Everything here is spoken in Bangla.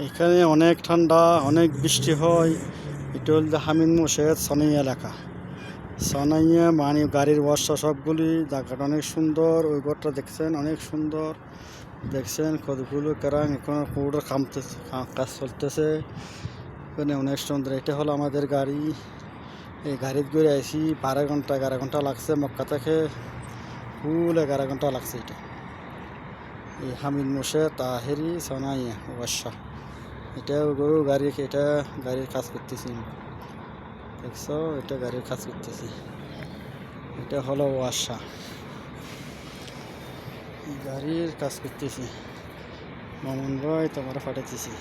এখানে অনেক ঠান্ডা, অনেক বৃষ্টি হয়। এটা হল হামিদ মোর্শেদ সনাই এলাকা। সনাইয়া মানে গাড়ির বর্ষা সবগুলি। জায়গাটা অনেক সুন্দর। ওই ঘরটা দেখছেন, অনেক সুন্দর দেখছেন। কতগুলো কেরাং এখন পুরো কাজ চলতেছে। এখানে অনেক সুন্দর। এটা হলো আমাদের গাড়ি। এই গাড়িতে করে আইসি 12 ঘন্টা 11 ঘন্টা লাগছে মক্কা থেকে। ফুল 11 ঘন্টা লাগছে। এটা এই হামিদ মোর্শেদ তাহেরি সনাইয়া ওয়াসা। এটা গরু গাড়ি, এটা গাড়ির কাজ করতেছি। দেখছো, এটা গাড়ির কাজ করতেছি। এটা হলো ওয়াসা, গাড়ির কাজ করতেছি। মামুন ভাই তোমার পাঠাতেছি।